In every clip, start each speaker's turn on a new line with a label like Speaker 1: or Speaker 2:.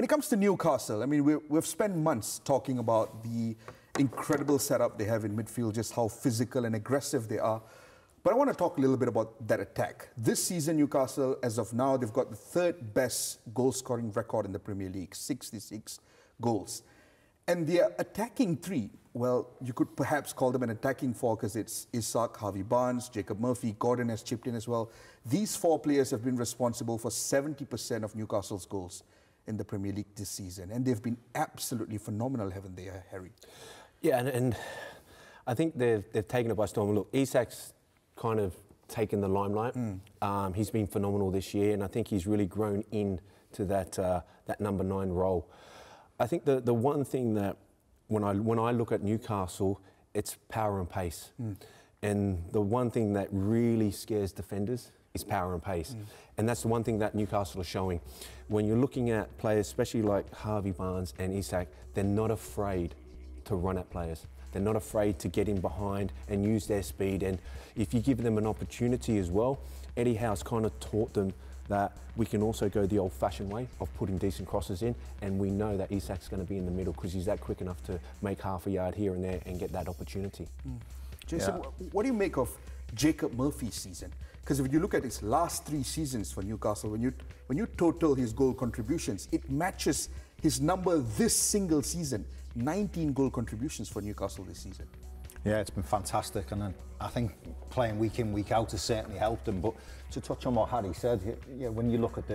Speaker 1: when it comes to Newcastle, I mean, we've spent months talking about the incredible setup they have in midfield, just how physical and aggressive they are. But I want to talk a little bit about that attack. This season, Newcastle, as of now, they've got the third best goal-scoring record in the Premier League, 66 goals. And their attacking three, well, you could perhaps call them an attacking four because it's Isak, Harvey Barnes, Jacob Murphy, Gordon has chipped in as well. These four players have been responsible for 70% of Newcastle's goals in the Premier League this season. And they've been absolutely phenomenal, haven't they, Harry?
Speaker 2: Yeah, and I think they've taken it by storm. Look, Isak's kind of taken the limelight. He's been phenomenal this year, and I think he's really grown into that number 9 role. I think the one thing that when I look at Newcastle, it's power and pace. And the one thing that really scares defenders is power and pace. And that's the one thing that Newcastle are showing. When you're looking at players, especially like Harvey Barnes and Isak, they're not afraid to run at players. They're not afraid to get in behind and use their speed. And if you give them an opportunity as well, Eddie Howe's kind of taught them that we can also go the old-fashioned way of putting decent crosses in, and we know that Isak's going to be in the middle because he's that quick enough to make half a yard here and there and get that opportunity.
Speaker 1: Jason, what do you make of Jacob Murphy's season? Because if you look at his last 3 seasons for Newcastle, when you total his goal contributions, it matches his number this single season, 19 goal contributions for Newcastle this season.
Speaker 3: Yeah, it's been fantastic, and I think playing week in, week out has certainly helped him. But to touch on what Harry said, yeah, when you look at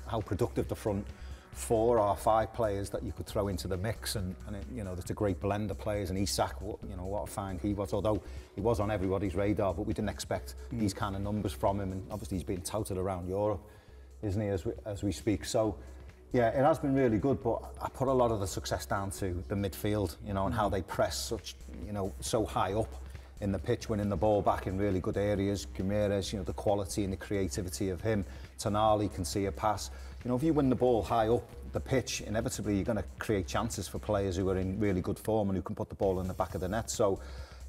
Speaker 3: how productive the front 4 or 5 players that you could throw into the mix, and you know, there's a great blend of players. And Isak, you know, what a find he was. Although he was on everybody's radar, but we didn't expect these kind of numbers from him. And obviously he's being touted around Europe, isn't he, as we speak? So yeah, it has been really good, but I put a lot of the success down to the midfield, you know, and how they press such, you know, so high up in the pitch, winning the ball back in really good areas. Guimaraes, you know, the quality and the creativity of him. Tonali can see a pass. You know, if you win the ball high up the pitch, inevitably you're going to create chances for players who are in really good form and who can put the ball in the back of the net. So,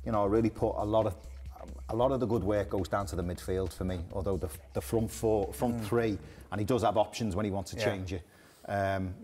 Speaker 3: you know, I really put a lot of the good work goes down to the midfield for me. Although the front 3, and he does have options when he wants to change it.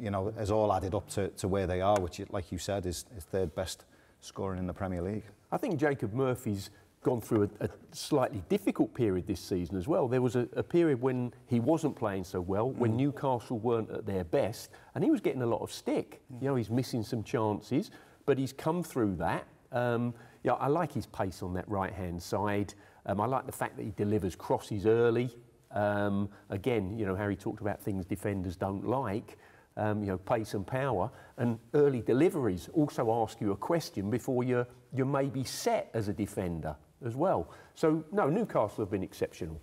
Speaker 3: You know, has all added up to where they are, which, like you said, is third best scoring in the Premier League.
Speaker 4: I think Jacob Murphy's gone through a slightly difficult period this season as well. There was a period when he wasn't playing so well, when Newcastle weren't at their best, and he was getting a lot of stick. You know, he's missing some chances, but he's come through that. Yeah, I like his pace on that right-hand side. I like the fact that he delivers crosses early. Again, you know, Harry talked about things defenders don't like, you know, pace and power, and early deliveries also ask you a question before you're maybe set as a defender as well. So, no, Newcastle have been exceptional.